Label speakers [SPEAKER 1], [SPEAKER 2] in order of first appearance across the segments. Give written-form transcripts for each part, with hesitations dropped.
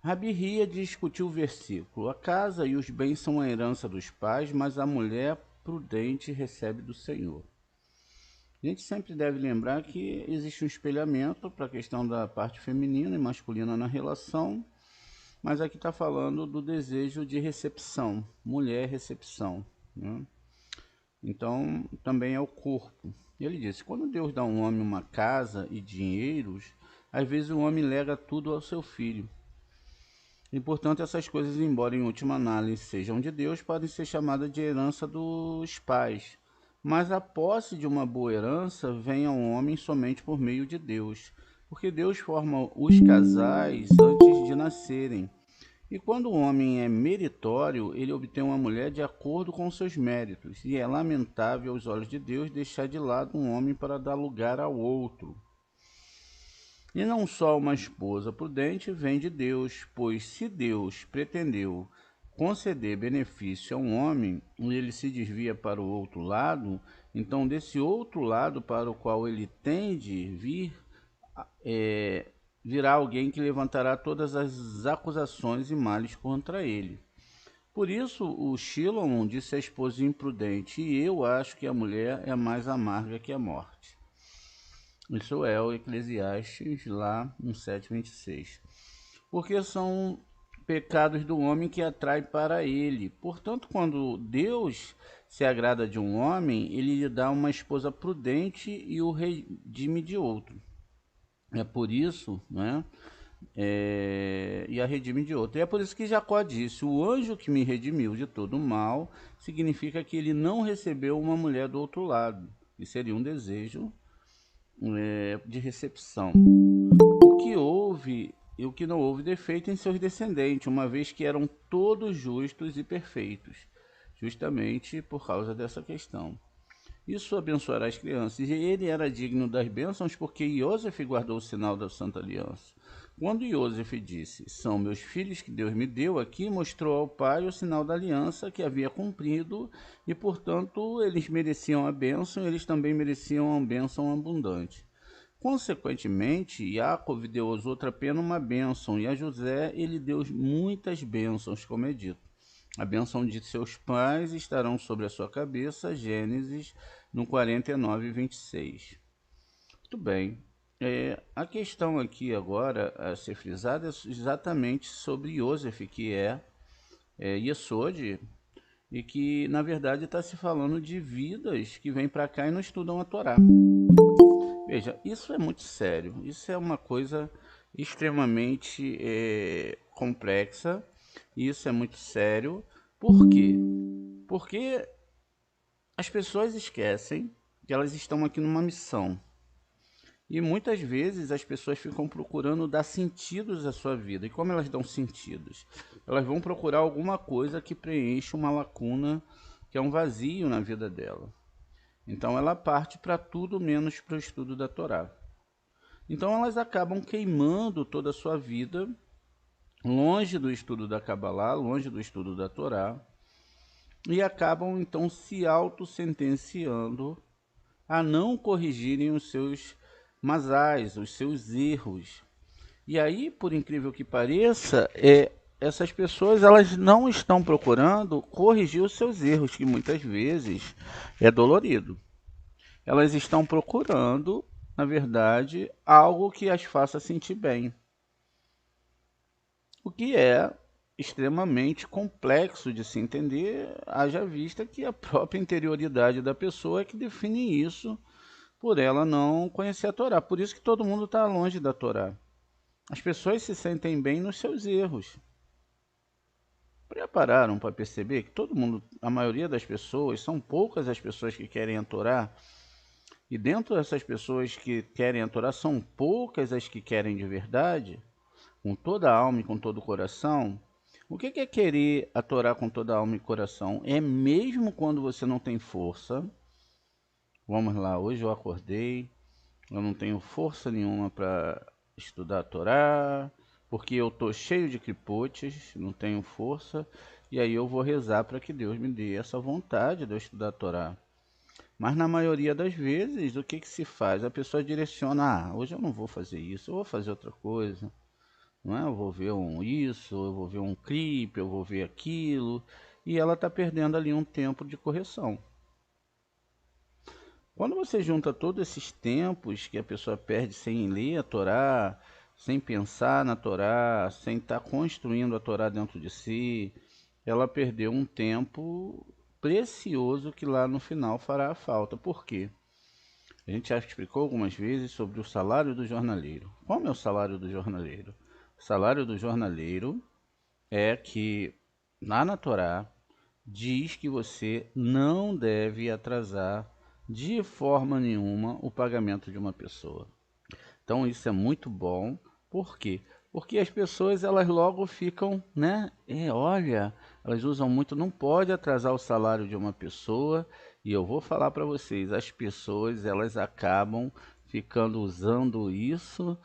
[SPEAKER 1] Rabi Hia discutiu o versículo: a casa e os bens são a herança dos pais, mas a mulher prudente recebe do Senhor. A gente sempre deve lembrar que existe um espelhamento para a questão da parte feminina e masculina na relação, mas aqui está falando do desejo de recepção, mulher recepção, né? Então também é o corpo. Ele disse: quando Deus dá a um homem uma casa e dinheiros, às vezes o homem lega tudo ao seu filho. E, portanto, essas coisas, embora em última análise sejam de Deus, podem ser chamadas de herança dos pais. Mas a posse de uma boa herança vem ao homem somente por meio de Deus, porque Deus forma os casais antes de nascerem. E quando o homem é meritório, ele obtém uma mulher de acordo com seus méritos, e é lamentável aos olhos de Deus deixar de lado um homem para dar lugar ao outro. E não só uma esposa prudente vem de Deus, pois se Deus pretendeu conceder benefício a um homem e ele se desvia para o outro lado, então desse outro lado para o qual ele tende virá alguém que levantará todas as acusações e males contra ele. Por isso o Shilom disse à esposa imprudente: e eu acho que a mulher é mais amarga que a morte. Isso é o Eclesiastes lá no 7:26. Porque são pecados do homem que atrai para ele. Portanto, quando Deus se agrada de um homem, ele lhe dá uma esposa prudente e o redime de outro. É por isso, né? E a redime de outro. E é por isso que Jacó disse: o anjo que me redimiu de todo o mal, significa que ele não recebeu uma mulher do outro lado, que seria um desejo de recepção. O que houve e o que não houve defeito em seus descendentes, uma vez que eram todos justos e perfeitos, justamente por causa dessa questão. Isso abençoará as crianças. E ele era digno das bênçãos porque Iosef guardou o sinal da Santa Aliança. Quando Iosef disse: são meus filhos que Deus me deu aqui, mostrou ao pai o sinal da aliança que havia cumprido e, portanto, eles mereciam a bênção, eles também mereciam a bênção abundante. Consequentemente, Yaakov deu aos outros apenas uma bênção, e a José ele deu muitas bênçãos, como é dito. A bênção de seus pais estarão sobre a sua cabeça, Gênesis, no 49:26. Muito bem. A questão aqui agora a ser frisada é exatamente sobre Yosef, que é Yesod, e que, na verdade, está se falando de vidas que vêm para cá e não estudam a Torá. Veja, isso é muito sério, isso é uma coisa extremamente complexa, isso é muito sério. Por quê? Porque as pessoas esquecem que elas estão aqui numa missão. E muitas vezes as pessoas ficam procurando dar sentidos à sua vida. E como elas dão sentidos? Elas vão procurar alguma coisa que preencha uma lacuna, que é um vazio na vida dela. Então ela parte para tudo menos para o estudo da Torá. Então elas acabam queimando toda a sua vida longe do estudo da Kabbalah, longe do estudo da Torá, e acabam então se autossentenciando a não corrigirem os seus mazais, os seus erros. E aí, por incrível que pareça, essas pessoas elas não estão procurando corrigir os seus erros, que muitas vezes é dolorido. Elas estão procurando, na verdade, algo que as faça sentir bem. O que é extremamente complexo de se entender, haja vista que a própria interioridade da pessoa é que define isso, por ela não conhecer a Torá. Por isso que todo mundo está longe da Torá. As pessoas se sentem bem nos seus erros. Prepararam para perceber que todo mundo, a maioria das pessoas, são poucas as pessoas que querem a Torá, e dentro dessas pessoas que querem a Torá, são poucas as que querem de verdade, com toda a alma e com todo o coração. O que é querer a Torá com toda a alma e coração? É mesmo quando você não tem força. Vamos lá, hoje eu acordei, eu não tenho força nenhuma para estudar a Torá, porque eu estou cheio de clipotes, não tenho força, e aí eu vou rezar para que Deus me dê essa vontade de eu estudar a Torá. Mas na maioria das vezes, o que se faz? A pessoa direciona, hoje eu não vou fazer isso, eu vou fazer outra coisa. Não é? Eu vou ver isso, eu vou ver um clipe, eu vou ver aquilo, e ela está perdendo ali um tempo de correção. Quando você junta todos esses tempos que a pessoa perde sem ler a Torá, sem pensar na Torá, sem estar construindo a Torá dentro de si, ela perdeu um tempo precioso que lá no final fará a falta. Por quê? A gente já explicou algumas vezes sobre o salário do jornaleiro. Qual é o salário do jornaleiro? O salário do jornaleiro é que lá na Torá diz que você não deve atrasar de forma nenhuma o pagamento de uma pessoa. Então isso é muito bom. Por quê? Porque as pessoas elas logo ficam, né? Olha, elas usam muito, não pode atrasar o salário de uma pessoa. E eu vou falar para vocês, as pessoas elas acabam ficando usando isso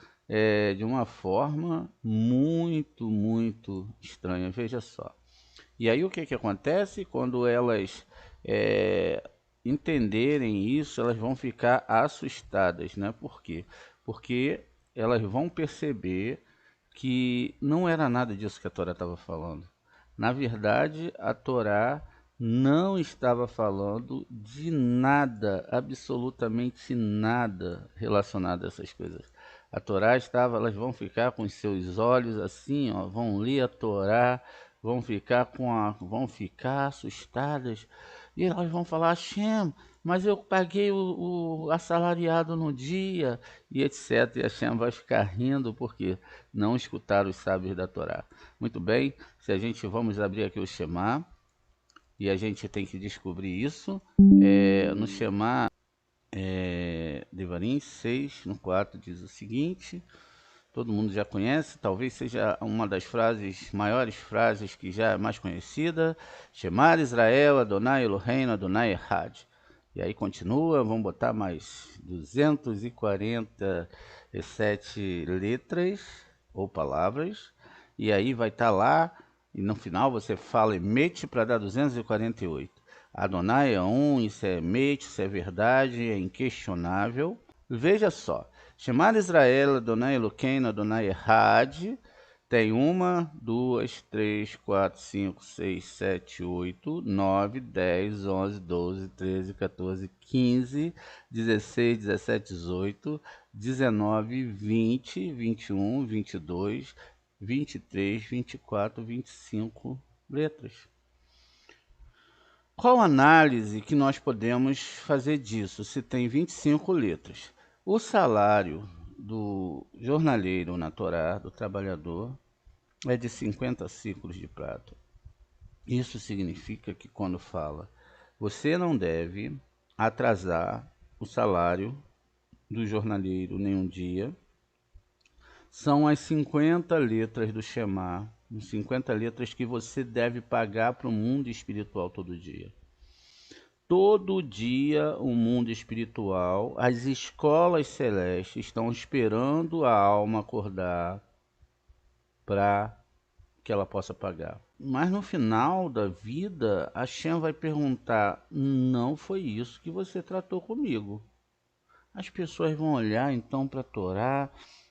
[SPEAKER 1] de uma forma muito estranha. Veja só. E aí o que acontece? Quando elas é, entenderem isso, elas vão ficar assustadas, né? Por quê? Porque elas vão perceber que não era nada disso que a Torá estava falando. Na verdade, a Torá não estava falando de nada, absolutamente nada relacionado a essas coisas. A Torá estava, elas vão ficar com os seus olhos assim, ó, vão ler a Torá, vão ficar assustadas e elas vão falar: Hashem, mas eu paguei o assalariado no dia e etc. E Hashem vai ficar rindo porque não escutaram os sábios da Torá. Muito bem, se a gente vamos abrir aqui o Shema e a gente tem que descobrir isso no Shema Devarim 6 no 4 diz o seguinte. Todo mundo já conhece, talvez seja uma das frases, maiores frases que já é mais conhecida. Shemar Israel, Adonai Eloheinu, Adonai Echad. E aí continua, vamos botar mais 247 letras ou palavras. E aí vai estar lá, e no final você fala Emet para dar 248. Adonai é um, isso é Emet, isso é verdade, é inquestionável. Veja só. Shemar Israel, Adonai Eloqueno, Adonai Echad, tem 1, 2, 3, 4, 5, 6, 7, 8, 9, 10, 11, 12, 13, 14, 15, 16, 17, 18, 19, 20, 21, 22, 23, 24, 25 letras. Qual análise que nós podemos fazer disso, se tem 25 letras? O salário do jornaleiro na Torá, do trabalhador, é de 50 ciclos de prata. Isso significa que quando fala, você não deve atrasar o salário do jornaleiro nenhum dia, são as 50 letras do Shema, 50 letras que você deve pagar para o mundo espiritual todo dia. Todo dia o mundo espiritual, as escolas celestes estão esperando a alma acordar para que ela possa pagar. Mas no final da vida, a Shem vai perguntar: não foi isso que você tratou comigo. As pessoas vão olhar então para a Torá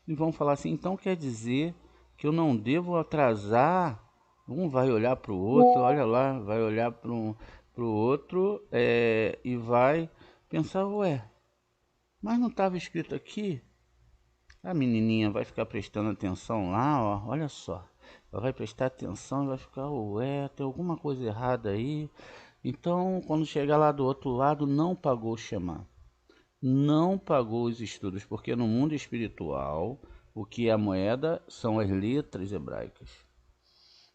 [SPEAKER 1] e vão falar assim: então quer dizer que eu não devo atrasar? Um vai olhar para o outro, olha lá, vai olhar para o outro e vai pensar: ué, mas não estava escrito aqui? A menininha vai ficar prestando atenção lá, ó, olha só. Ela vai prestar atenção e vai ficar: ué, tem alguma coisa errada aí. Então, quando chegar lá do outro lado, não pagou o Shema. Não pagou os estudos, porque no mundo espiritual, o que é a moeda são as letras hebraicas.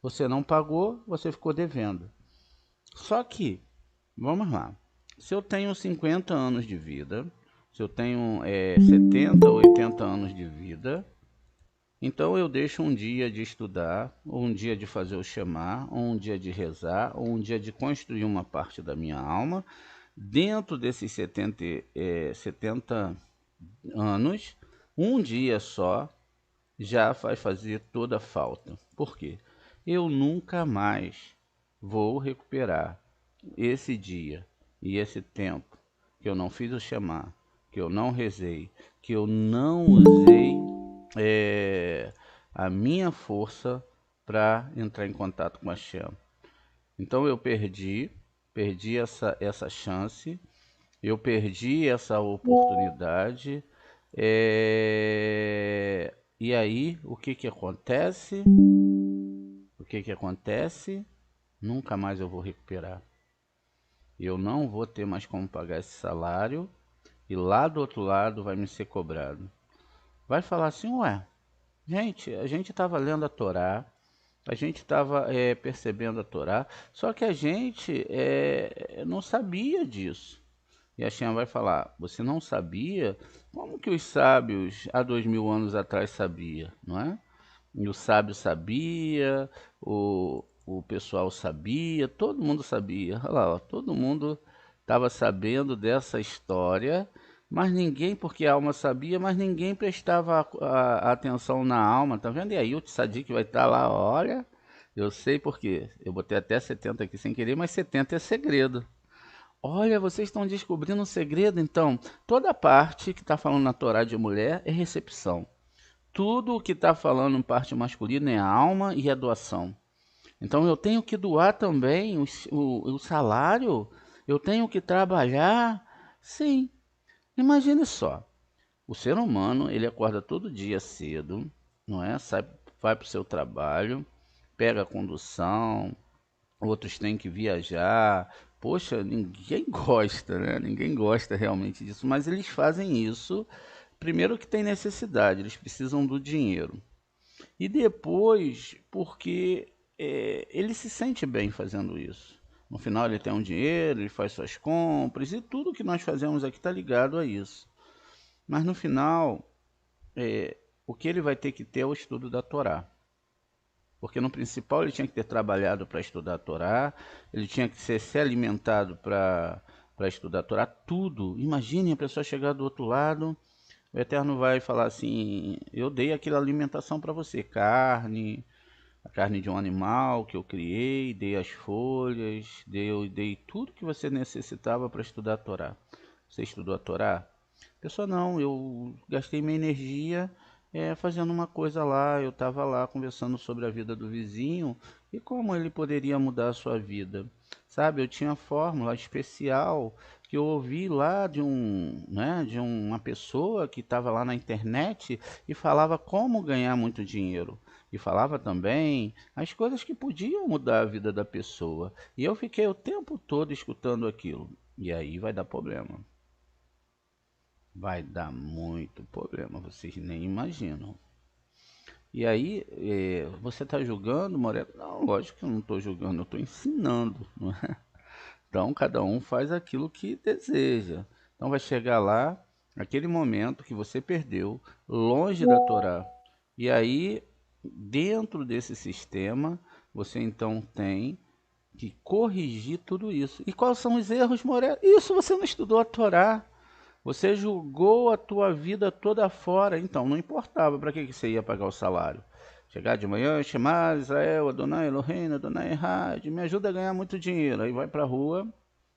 [SPEAKER 1] Você não pagou, você ficou devendo. Só que, vamos lá, se eu tenho 50 anos de vida, se eu tenho 70, 80 anos de vida, então eu deixo um dia de estudar, ou um dia de fazer o Shema, ou um dia de rezar, ou um dia de construir uma parte da minha alma. Dentro desses 70 anos, um dia só já vai fazer toda a falta. Por quê? Eu nunca mais vou recuperar esse dia e esse tempo que eu não fiz o Shema, que eu não rezei, que eu não usei é, a minha força para entrar em contato com a Shem. Então eu perdi essa chance, eu perdi essa oportunidade. E aí, o que que acontece? O que que acontece? Nunca mais eu vou recuperar. Eu não vou ter mais como pagar esse salário e lá do outro lado vai me ser cobrado. Vai falar assim, ué, gente, a gente estava lendo a Torá, a gente estava percebendo a Torá, só que a gente não sabia disso. E a Shem vai falar, você não sabia? Como que os sábios há 2000 anos atrás sabia, não é? E o sábio sabia, o pessoal sabia, todo mundo sabia. Olha lá, ó, todo mundo estava sabendo dessa história, mas ninguém, porque a alma sabia, mas ninguém prestava a atenção na alma, tá vendo? E aí o Tzadik vai estar lá, olha, eu sei porque eu botei até 70 aqui sem querer, mas 70 é segredo. Olha, vocês estão descobrindo um segredo, então. Toda parte que está falando na Torá de mulher é recepção. Tudo o que está falando em parte masculina é a alma e a doação. Então eu tenho que doar também o salário? Eu tenho que trabalhar? Sim. Imagine só. O ser humano, ele acorda todo dia cedo, não é? Sai, vai para o seu trabalho, pega a condução, outros têm que viajar. Poxa, ninguém gosta, né? Ninguém gosta realmente disso, mas eles fazem isso. Primeiro que tem necessidade, eles precisam do dinheiro. E depois, porque ele se sente bem fazendo isso. No final ele tem um dinheiro, ele faz suas compras e tudo que nós fazemos aqui está ligado a isso. Mas no final, o que ele vai ter que ter é o estudo da Torá. Porque no principal ele tinha que ter trabalhado para estudar a Torá, ele tinha que se alimentado para estudar a Torá, tudo. Imagine a pessoa chegar do outro lado, o Eterno vai falar assim: eu dei aquela alimentação para você, carne, a carne de um animal que eu criei, dei as folhas, dei tudo que você necessitava para estudar a Torá. Você estudou a Torá? Pessoa, não, eu gastei minha energia fazendo uma coisa lá, eu estava lá conversando sobre a vida do vizinho e como ele poderia mudar a sua vida. Sabe, eu tinha fórmula especial que eu ouvi lá de uma pessoa que estava lá na internet e falava como ganhar muito dinheiro. E falava também as coisas que podiam mudar a vida da pessoa. E eu fiquei o tempo todo escutando aquilo. E aí vai dar problema. Vai dar muito problema, vocês nem imaginam. E aí, você está julgando, Moreno? Não, lógico que eu não estou julgando, eu estou ensinando, não é? Então, cada um faz aquilo que deseja. Então, vai chegar lá, aquele momento que você perdeu, longe da Torá. E aí, dentro desse sistema, você então tem que corrigir tudo isso. E quais são os erros, Moreno? Isso você não estudou a Torá. Você julgou a tua vida toda fora, então não importava para que você ia pagar o salário. Chegar de manhã, chamar Israel, Adonai Elohim, Adonai Errad, me ajuda a ganhar muito dinheiro. Aí vai para a rua,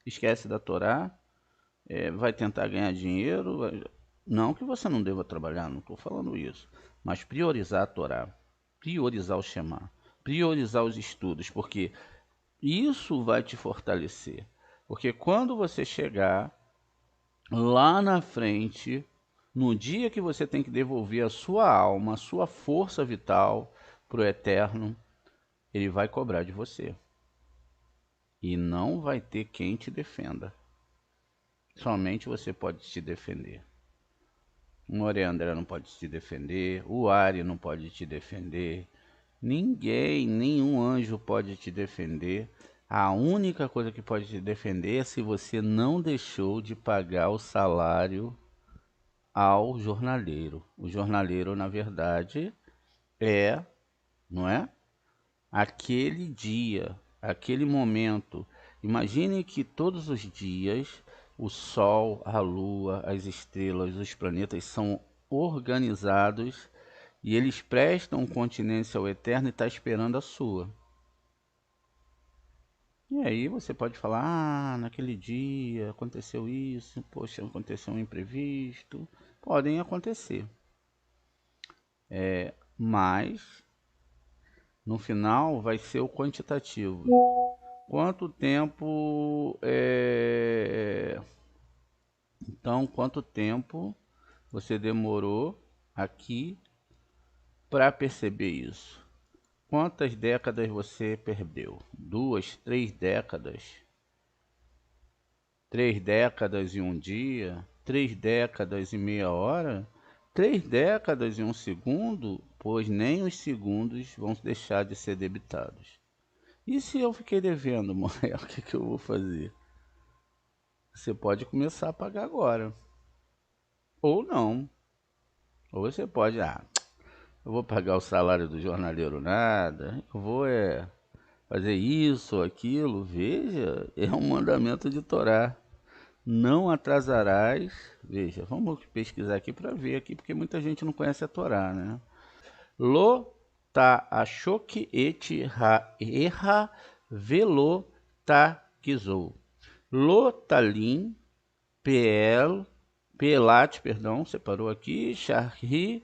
[SPEAKER 1] esquece da Torá, vai tentar ganhar dinheiro. Não que você não deva trabalhar, não estou falando isso. Mas priorizar a Torá, priorizar o Shema, priorizar os estudos, porque isso vai te fortalecer. Porque quando você chegar lá na frente, no dia que você tem que devolver a sua alma, a sua força vital para o Eterno, ele vai cobrar de você. E não vai ter quem te defenda. Somente você pode te defender. O André não pode te defender, o Ari não pode te defender, Ninguém, nenhum anjo pode te defender. A única coisa que pode te defender é se você não deixou de pagar o salário ao jornaleiro. O jornaleiro, na verdade, é, não é? Aquele dia, aquele momento. Imagine que todos os dias o Sol, a Lua, as estrelas, os planetas são organizados e eles prestam continência ao Eterno e está esperando a sua. E aí você pode falar, ah, naquele dia aconteceu isso, poxa, aconteceu um imprevisto. Podem acontecer. Mas no final vai ser o quantitativo. Quanto tempo Então, quanto tempo você demorou aqui para perceber isso? Quantas décadas você perdeu? 2, 3 décadas? 3 décadas e um dia? 3 décadas e meia hora? 3 décadas e um segundo? Pois nem os segundos vão deixar de ser debitados. E se eu fiquei devendo, Moel, o que eu vou fazer? Você pode começar a pagar agora. Ou não. Ou você pode, eu vou pagar o salário do jornaleiro nada, eu vou fazer isso ou aquilo. Veja, é um mandamento de Torá. Não atrasarás. Veja, vamos pesquisar aqui para ver aqui, porque muita gente não conhece a Torá, né? Lo ta ashok et erra velo ta gizou. Lo talim pelat, perdão, separou aqui, charri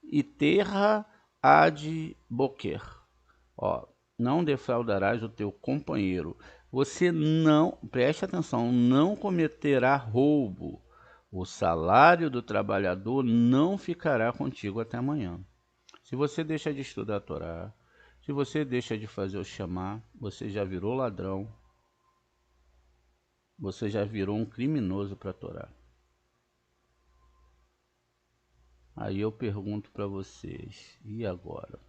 [SPEAKER 1] e terra ad boquer. Ó, não defraudarás o teu companheiro. Você não, preste atenção, não cometerá roubo. O salário do trabalhador não ficará contigo até amanhã. Se você deixa de estudar a Torá, se você deixa de fazer o chamar, você já virou ladrão, você já virou um criminoso para a Torá. Aí eu pergunto para vocês, e agora?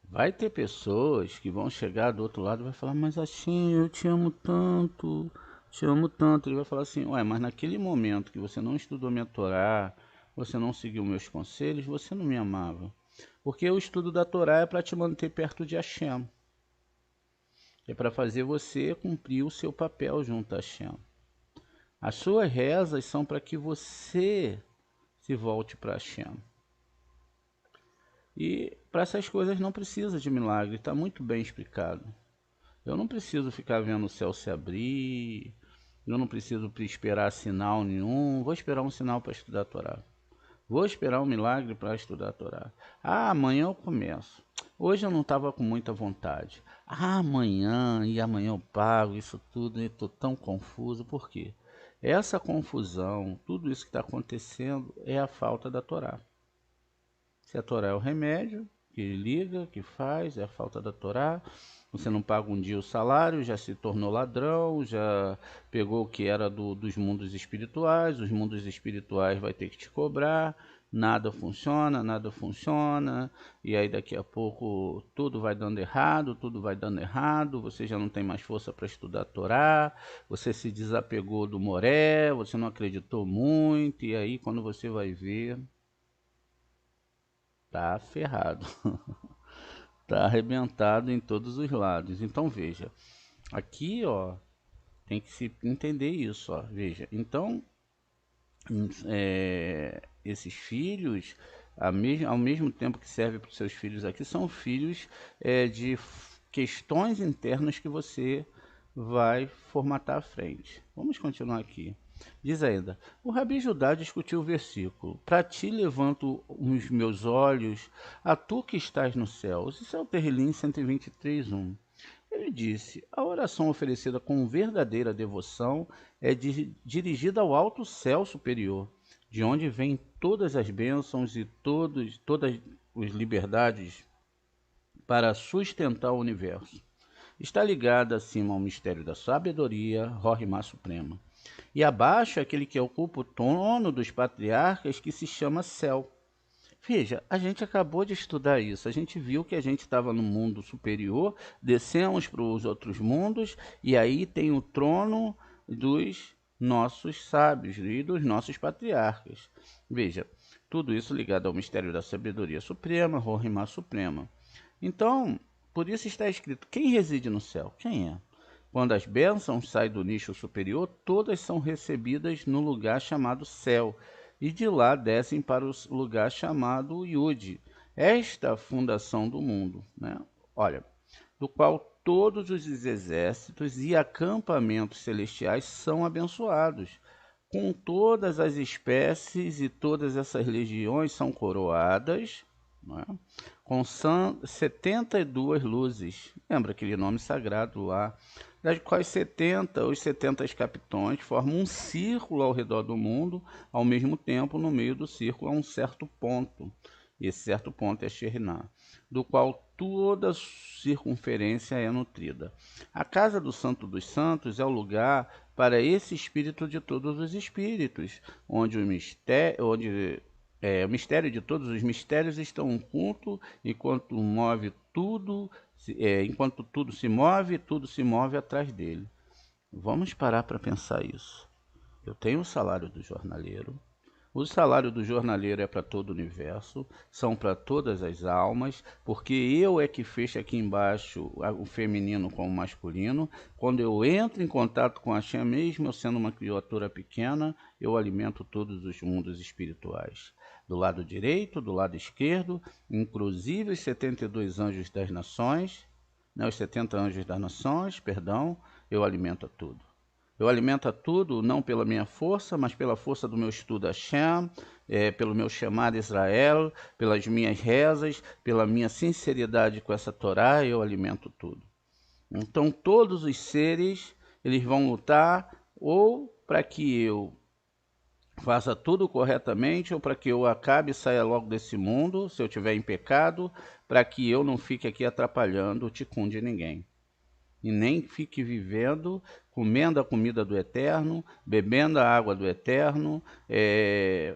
[SPEAKER 1] Vai ter pessoas que vão chegar do outro lado e vai falar, mas assim, eu te amo tanto, te amo tanto. Ele vai falar assim, ué, mas naquele momento que você não estudou minha Torá, você não seguiu meus conselhos, você não me amava. Porque o estudo da Torá é para te manter perto de Hashem. É para fazer você cumprir o seu papel junto a Hashem. As suas rezas são para que você se volte para Hashem. E para essas coisas não precisa de milagre, está muito bem explicado. Eu não preciso ficar vendo o céu se abrir, eu não preciso esperar sinal nenhum, vou esperar um sinal para estudar a Torá. Vou esperar um milagre para estudar a Torá. Ah, amanhã eu começo. Hoje eu não estava com muita vontade. Ah, amanhã, e amanhã eu pago isso tudo, e estou tão confuso. Por quê? Essa confusão, tudo isso que está acontecendo é a falta da Torá. Se a Torá é o remédio, que liga, que faz, é a falta da Torá. Você não paga um dia o salário, já se tornou ladrão, já pegou o que era dos mundos espirituais, os mundos espirituais vai ter que te cobrar, nada funciona, e aí daqui a pouco tudo vai dando errado, você já não tem mais força para estudar a Torá, você se desapegou do Moré, você não acreditou muito, e aí quando você vai ver, tá ferrado. Tá arrebentado em todos os lados. Então veja, aqui ó, tem que se entender isso, ó. Veja, então esses filhos, ao mesmo tempo que serve para os seus filhos aqui, são filhos de questões internas que você vai formatar à frente. Vamos continuar aqui. Diz ainda, o Rabi Judá discutiu o versículo, para ti levanto os meus olhos, a tu que estás nos céus. Isso é o Terrilim 123:1. Ele disse, a oração oferecida com verdadeira devoção é dirigida ao alto céu superior, de onde vêm todas as bênçãos e todas as liberdades para sustentar o universo. Está ligada acima ao mistério da sabedoria, Rohimá Suprema. E abaixo é aquele que ocupa o trono dos patriarcas, que se chama céu. Veja, a gente acabou de estudar isso. A gente viu que a gente estava no mundo superior, descemos para os outros mundos, e aí tem o trono dos nossos sábios e dos nossos patriarcas. Veja, tudo isso ligado ao mistério da sabedoria suprema, Rohima suprema. Então, por isso está escrito: quem reside no céu? Quem é? Quando as bênçãos saem do nicho superior, todas são recebidas no lugar chamado céu, e de lá descem para o lugar chamado Yud, esta fundação do mundo, né? Olha, do qual todos os exércitos e acampamentos celestiais são abençoados, com todas as espécies e todas essas legiões são coroadas, né, com 72 luzes. Lembra aquele nome sagrado lá, das quais 70, os 70 capitões formam um círculo ao redor do mundo, ao mesmo tempo no meio do círculo há um certo ponto. Esse certo ponto é Sheriná, do qual toda circunferência é nutrida. A casa do Santo dos Santos é o lugar para esse espírito de todos os espíritos, onde o mistério de todos os mistérios estão oculto, enquanto tudo se move, tudo se move atrás dele. Vamos parar para pensar isso. Eu tenho o salário do jornaleiro. O salário do jornaleiro é para todo o universo, são para todas as almas, porque eu é que fecho aqui embaixo o feminino com o masculino. Quando eu entro em contato com a Shem, mesmo eu sendo uma criatura pequena, eu alimento todos os mundos espirituais. Do lado direito, do lado esquerdo, inclusive os 72 anjos das nações, os 70 anjos das nações, perdão, eu alimento a tudo. Eu alimento a tudo, não pela minha força, mas pela força do meu estudo Hashem, pelo meu chamar Israel, pelas minhas rezas, pela minha sinceridade com essa Torá, eu alimento tudo. Então todos os seres, eles vão lutar ou para que eu faça tudo corretamente, ou para que eu acabe e saia logo desse mundo, se eu estiver em pecado, para que eu não fique aqui atrapalhando o ticum de ninguém. E nem fique vivendo, comendo a comida do Eterno, bebendo a água do Eterno,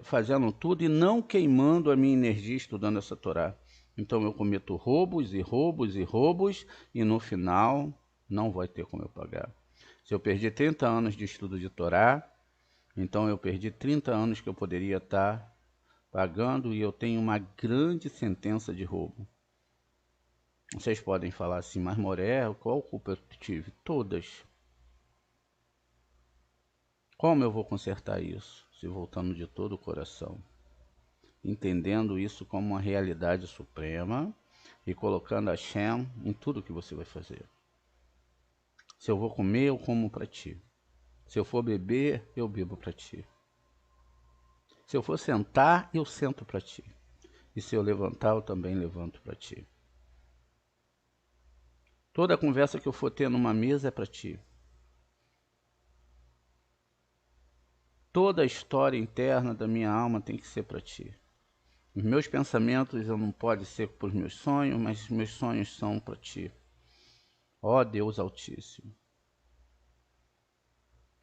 [SPEAKER 1] fazendo tudo e não queimando a minha energia estudando essa Torá. Então eu cometo roubos e roubos e roubos e no final não vai ter como eu pagar. Se eu perdi 30 anos de estudo de Torá, então eu perdi 30 anos que eu poderia estar pagando e eu tenho uma grande sentença de roubo. Vocês podem falar assim, mas Moré, qual culpa eu tive? Todas. Como eu vou consertar isso? Se voltando de todo o coração. Entendendo isso como uma realidade suprema e colocando a Shem em tudo que você vai fazer. Se eu vou comer, eu como para ti. Se eu for beber, eu bebo para ti. Se eu for sentar, eu sento para ti. E se eu levantar, eu também levanto para ti. Toda a conversa que eu for ter numa mesa é para ti. Toda a história interna da minha alma tem que ser para ti. Os meus pensamentos eu não pode ser para os meus sonhos, mas os meus sonhos são para ti. Ó Deus Altíssimo.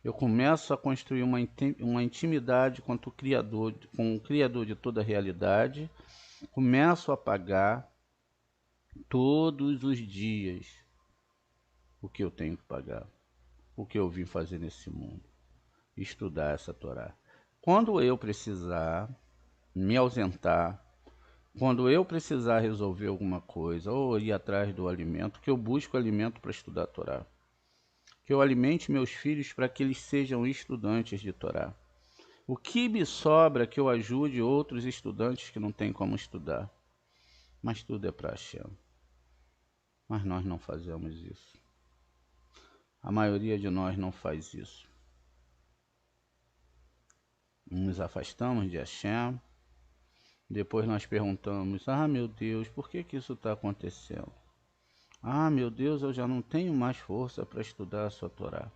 [SPEAKER 1] Eu começo a construir uma intimidade com o Criador de toda a realidade. Começo a pagar todos os dias o que eu tenho que pagar, o que eu vim fazer nesse mundo. Estudar essa Torá. Quando eu precisar me ausentar, quando eu precisar resolver alguma coisa ou ir atrás do alimento, que eu busque alimento para estudar a Torá. Que eu alimente meus filhos para que eles sejam estudantes de Torá. O que me sobra que eu ajude outros estudantes que não têm como estudar. Mas tudo é para Hashem. Mas nós não fazemos isso. A maioria de nós não faz isso. Nos afastamos de Hashem. Depois nós perguntamos, meu Deus, por que isso está acontecendo? Meu Deus, eu já não tenho mais força para estudar a sua Torá.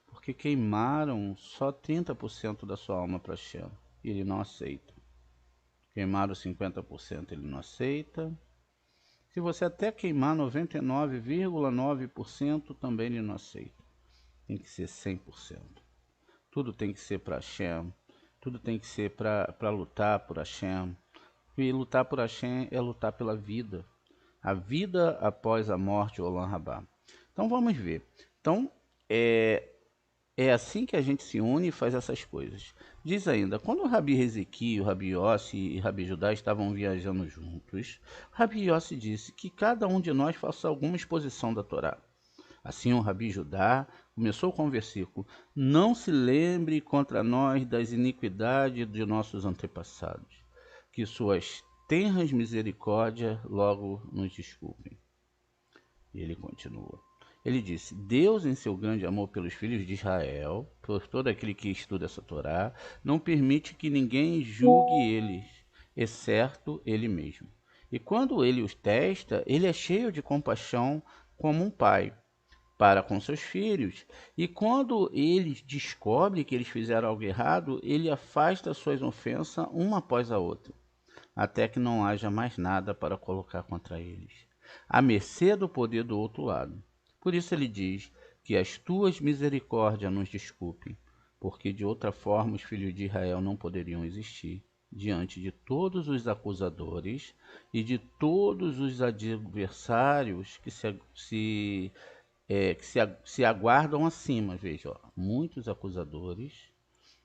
[SPEAKER 1] Porque queimaram só 30% da sua alma para Hashem. E ele não aceita. Queimaram 50%, ele não aceita. Se você até queimar 99,9%, também ele não aceita. Tem que ser 100%. tudo tem que ser para Hashem, tudo tem que ser para lutar por Hashem. E lutar por Hashem é lutar pela vida. A vida após a morte, o Olam Rabá. Então vamos ver. Então, é assim que a gente se une e faz essas coisas. Diz ainda, quando o Rabi Ezequiel, o Rabi Yossi e Rabi Judá estavam viajando juntos, Rabi Yossi disse que cada um de nós faça alguma exposição da Torá. Assim o Rabi Judá começou com o versículo: não se lembre contra nós das iniquidades de nossos antepassados, que suas tenras misericórdias logo nos desculpem. E ele continua. Ele disse: Deus, em seu grande amor pelos filhos de Israel, por todo aquele que estuda essa Torá, não permite que ninguém julgue eles, exceto ele mesmo. E quando ele os testa, ele é cheio de compaixão como um pai para com seus filhos. E quando ele descobre que eles fizeram algo errado, ele afasta suas ofensas uma após a outra, até que não haja mais nada para colocar contra eles, à mercê do poder do outro lado. Por isso ele diz que as tuas misericórdias nos desculpem, porque de outra forma os filhos de Israel não poderiam existir diante de todos os acusadores e de todos os adversários que se aguardam acima. Veja, ó, muitos acusadores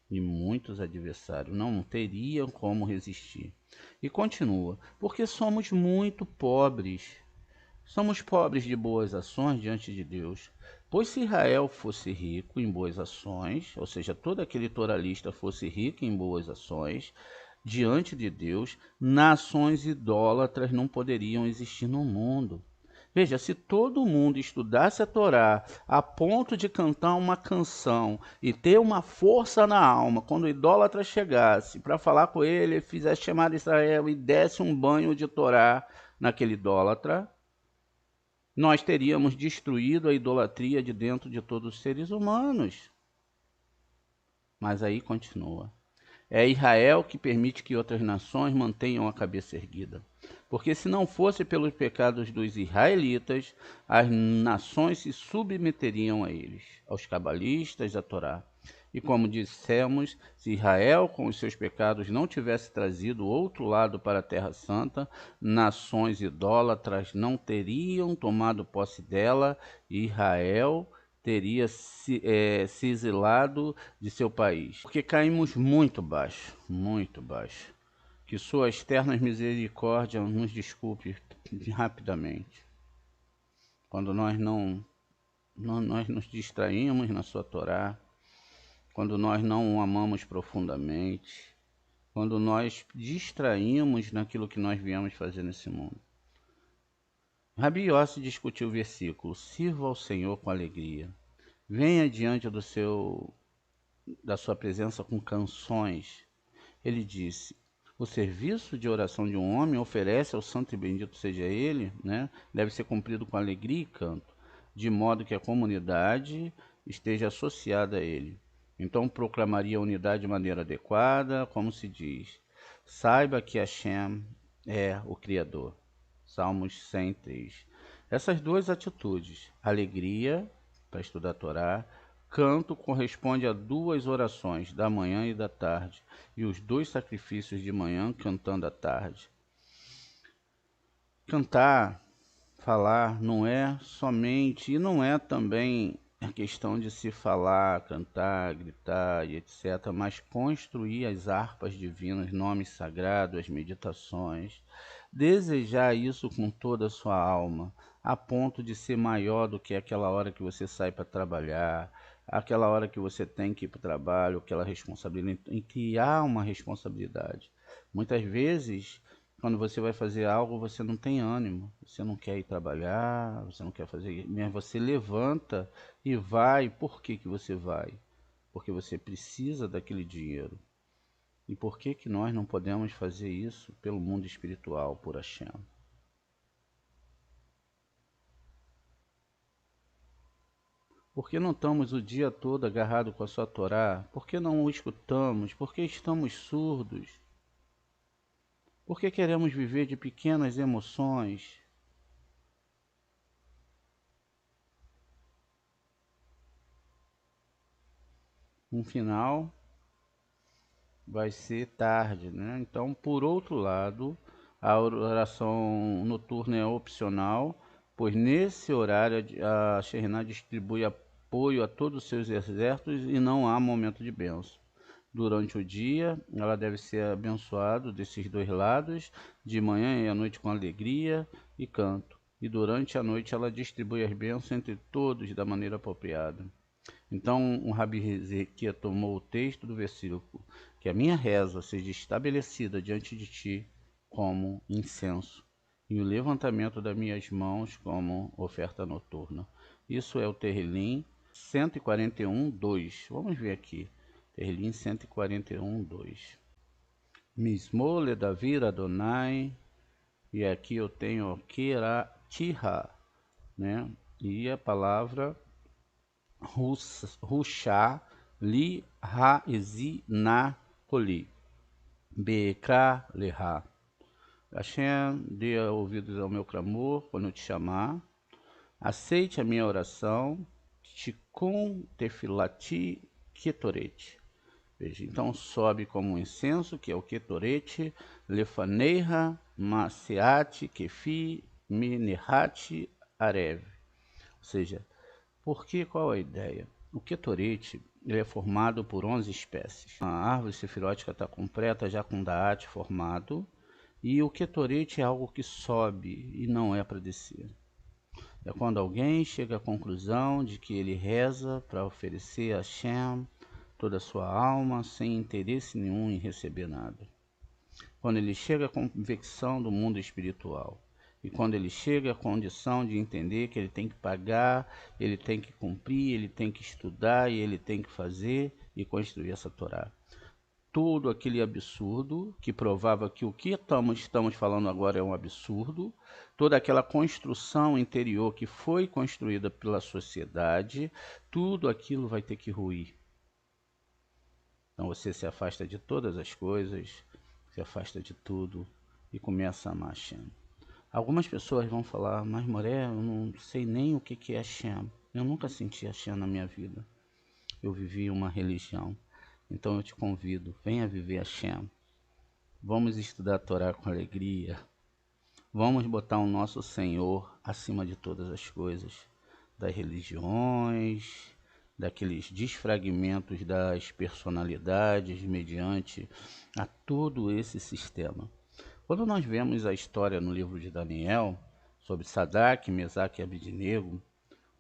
[SPEAKER 1] e muitos adversários não teriam como resistir. E continua, porque somos muito pobres. Somos pobres de boas ações diante de Deus. Pois se Israel fosse rico em boas ações, ou seja, todo aquele toralista fosse rico em boas ações, diante de Deus, nações idólatras não poderiam existir no mundo. Veja, se todo mundo estudasse a Torá a ponto de cantar uma canção e ter uma força na alma, quando o idólatra chegasse para falar com ele, fizesse chamar Israel e desse um banho de Torá naquele idólatra, nós teríamos destruído a idolatria de dentro de todos os seres humanos. Mas aí continua. É Israel que permite que outras nações mantenham a cabeça erguida. Porque se não fosse pelos pecados dos israelitas, as nações se submeteriam a eles, aos cabalistas da Torá. E como dissemos, se Israel com os seus pecados não tivesse trazido o outro lado para a Terra Santa, nações idólatras não teriam tomado posse dela, e Israel teria se exilado de seu país. Porque caímos muito baixo, muito baixo. Que suas externas misericórdias nos desculpe rapidamente. Quando nós nós nos distraímos na sua Torá, quando nós não o amamos profundamente, quando nós distraímos naquilo que nós viemos fazer nesse mundo. Rabi Yossi discutiu o versículo: sirva ao Senhor com alegria, venha diante da sua presença com canções. Ele disse: o serviço de oração de um homem oferece ao santo e bendito seja ele, né? Deve ser cumprido com alegria e canto, de modo que a comunidade esteja associada a ele. Então proclamaria a unidade de maneira adequada, como se diz: saiba que Hashem é o Criador. Salmos 103. Essas duas atitudes, alegria para estudar a Torá, canto, corresponde a duas orações, da manhã e da tarde, e os dois sacrifícios de manhã cantando à tarde. Cantar, falar, não é somente, e não é também a questão de se falar, cantar, gritar e etc., mas construir as harpas divinas, nomes sagrados, as meditações, desejar isso com toda a sua alma, a ponto de ser maior do que aquela hora que você sai para trabalhar, aquela hora que você tem que ir para o trabalho, aquela responsabilidade, em criar uma responsabilidade. Muitas vezes, quando você vai fazer algo, você não tem ânimo, você não quer ir trabalhar, você não quer fazer, mas você levanta e vai. Por que que você vai? Porque você precisa daquele dinheiro. E por que que nós não podemos fazer isso pelo mundo espiritual, por Hashem? Por que não estamos o dia todo agarrados com a sua Torá? Por que não o escutamos? Por que estamos surdos? Por que queremos viver de pequenas emoções? um final vai ser tarde, né? Então, por outro lado, a oração noturna é opcional, pois nesse horário a Shekhinah distribui apoio a todos os seus exércitos e não há momento de bênção. Durante o dia, ela deve ser abençoada desses dois lados, de manhã e à noite com alegria e canto. E durante a noite ela distribui as bênçãos entre todos da maneira apropriada. Então o Rabi Ezequiel tomou o texto do versículo, que a minha reza seja estabelecida diante de ti como incenso, e o levantamento das minhas mãos como oferta noturna. Isso é o Terrilim 141, 2. Vamos ver aqui. Terrilim 141, 2. Mismole Davir Adonai, e aqui eu tenho Keratira, né? E a palavra Rushá li ha koli Bekra leha. Hashem, dê ouvidos ao meu clamor quando eu te chamar. Aceite a minha oração. Tikkun tefilati ketoret. Veja, então sobe como um incenso, que é o ketoret, lefaneira, maseat, kefi, minehat, arev. Ou seja, qual a ideia? O ketoret ele é formado por 11 espécies. A árvore sefirótica está completa já com Daat formado, e o ketoret é algo que sobe e não é para descer. É quando alguém chega à conclusão de que ele reza para oferecer a Hashem toda a sua alma sem interesse nenhum em receber nada. Quando ele chega à convicção do mundo espiritual. E quando ele chega à condição de entender que ele tem que pagar, ele tem que cumprir, ele tem que estudar e ele tem que fazer e construir essa Torá. Tudo aquele absurdo que provava que o que estamos falando agora é um absurdo, toda aquela construção interior que foi construída pela sociedade, tudo aquilo vai ter que ruir. Então você se afasta de todas as coisas, se afasta de tudo e começa a amar Hashem. Algumas pessoas vão falar, mas Moré, eu não sei nem o que é Hashem. Eu nunca senti Hashem na minha vida. Eu vivi uma religião. Então eu te convido, venha viver Hashem. Vamos estudar a Torá com alegria. Vamos botar o nosso Senhor acima de todas as coisas. Das religiões, daqueles desfragmentos das personalidades mediante a todo esse sistema. Quando nós vemos a história no livro de Daniel, sobre Sadraque, Mesaque e Abednego,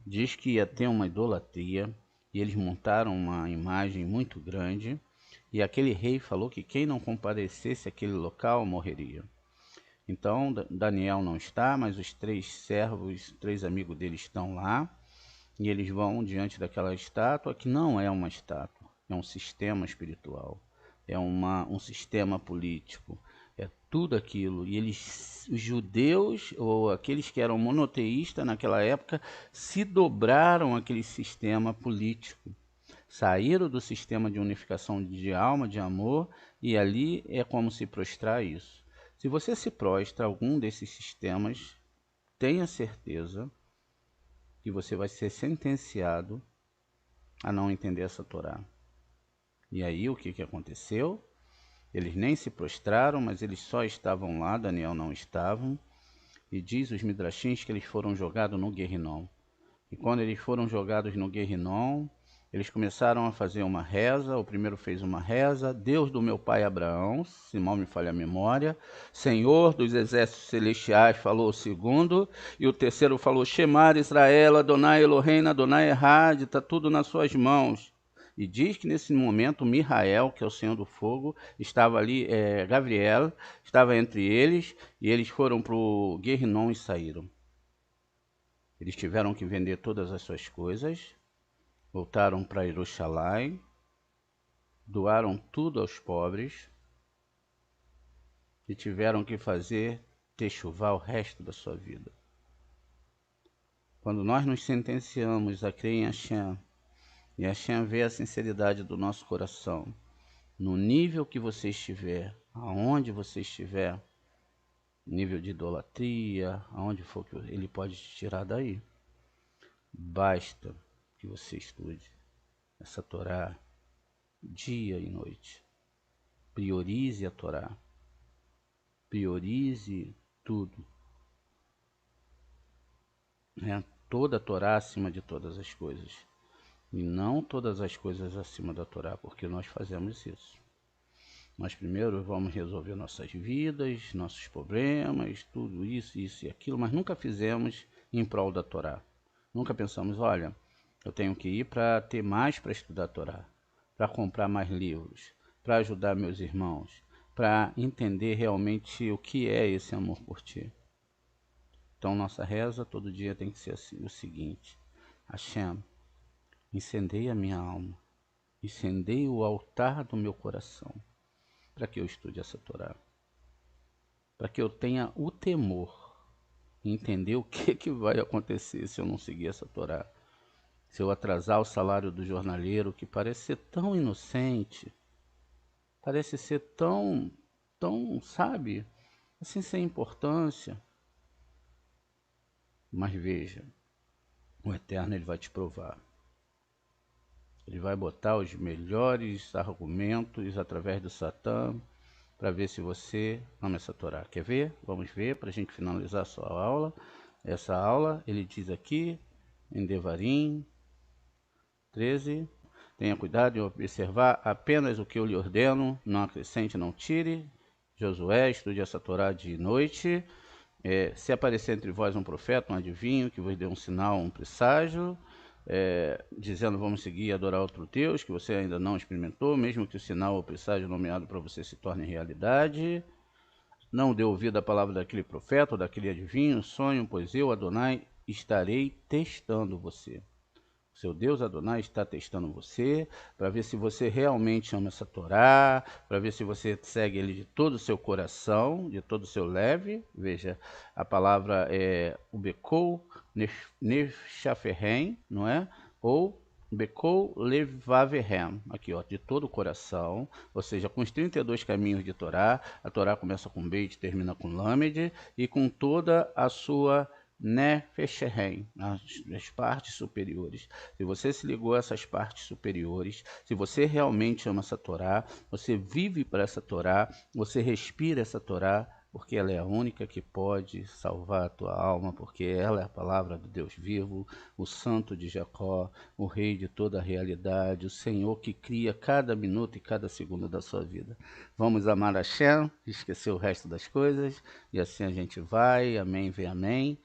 [SPEAKER 1] diz que ia ter uma idolatria, e eles montaram uma imagem muito grande, e aquele rei falou que quem não comparecesse àquele local morreria. Então Daniel não está, mas os 3 servos, 3 amigos dele estão lá, e eles vão diante daquela estátua, que não é uma estátua, é um sistema espiritual, é um sistema político, é tudo aquilo. E eles, os judeus, ou aqueles que eram monoteístas naquela época, se dobraram àquele sistema político. Saíram do sistema de unificação de alma, de amor, e ali é como se prostrar a isso. Se você se prostra a algum desses sistemas, tenha certeza que você vai ser sentenciado a não entender essa Torá. E aí o que aconteceu? Eles nem se prostraram, mas eles só estavam lá, Daniel não estava. E diz os Midrashins que eles foram jogados no Guerrinom. E quando eles foram jogados no Guerrinom, eles começaram a fazer uma reza. O primeiro fez uma reza: Deus do meu pai Abraão, se mal me falha a memória. Senhor dos exércitos celestiais, falou o segundo. E o terceiro falou: Shemar Israel, Adonai Eloheinu, Adonai Errad, está tudo nas suas mãos. E diz que nesse momento Mihael, que é o Senhor do Fogo, estava ali, Gabriel, estava entre eles, e eles foram para o Guerrinom e saíram. Eles tiveram que vender todas as suas coisas, voltaram para Jerusalém, doaram tudo aos pobres e tiveram que fazer techuvá o resto da sua vida. Quando nós nos sentenciamos a crer em Hashem, e Hashem vê a sinceridade do nosso coração, no nível que você estiver, aonde você estiver, nível de idolatria, aonde for que ele pode te tirar daí. Basta que você estude essa Torá dia e noite. Priorize a Torá. Priorize tudo. Toda a Torá acima de todas as coisas. E não todas as coisas acima da Torá, porque nós fazemos isso. Nós primeiro vamos resolver nossas vidas, nossos problemas, tudo isso, isso e aquilo, mas nunca fizemos em prol da Torá. Nunca pensamos, olha, eu tenho que ir para ter mais para estudar a Torá, para comprar mais livros, para ajudar meus irmãos, para entender realmente o que é esse amor por ti. Então nossa reza todo dia tem que ser assim, o seguinte: Hashem, incendeia a minha alma, incendeia o altar do meu coração, para que eu estude essa Torá, para que eu tenha o temor, entender o que vai acontecer se eu não seguir essa Torá, se eu atrasar o salário do jornaleiro, que parece ser tão inocente, parece ser tão, sabe, assim, sem importância. Mas veja, o Eterno ele vai te provar. Ele vai botar os melhores argumentos através do Satã para ver se você ama essa Torá. Quer ver? Vamos ver para a gente finalizar a sua aula. Essa aula, ele diz aqui, em Devarim 13, tenha cuidado em observar apenas o que eu lhe ordeno, não acrescente, não tire. Josué, estude essa Torá de noite. Se aparecer entre vós um profeta, um adivinho, que vos dê um sinal, um presságio, dizendo vamos seguir e adorar outro Deus, que você ainda não experimentou, mesmo que o sinal ou presságio nomeado para você se torne realidade, não dê ouvido à palavra daquele profeta ou daquele adivinho, sonho, pois eu, Adonai, estarei testando você. Seu Deus Adonai está testando você para ver se você realmente ama essa Torá, para ver se você segue ele de todo o seu coração, de todo o seu leve. Veja, a palavra é o Bekou Nefshaferhem, não é? Ou Bekou Levaverhem, aqui ó, de todo o coração, ou seja, com os 32 caminhos de Torá. A Torá começa com Beit, termina com Lamed, e com toda a sua Nefesherem, as partes superiores. Se você se ligou a essas partes superiores, se você realmente ama essa Torá, você vive para essa Torá, você respira essa Torá, porque ela é a única que pode salvar a tua alma, porque ela é a palavra do Deus vivo, o Santo de Jacó, o Rei de toda a realidade, o Senhor que cria cada minuto e cada segundo da sua vida. Vamos amar a Hashem, esquecer o resto das coisas, e assim a gente vai, amém, vem amém.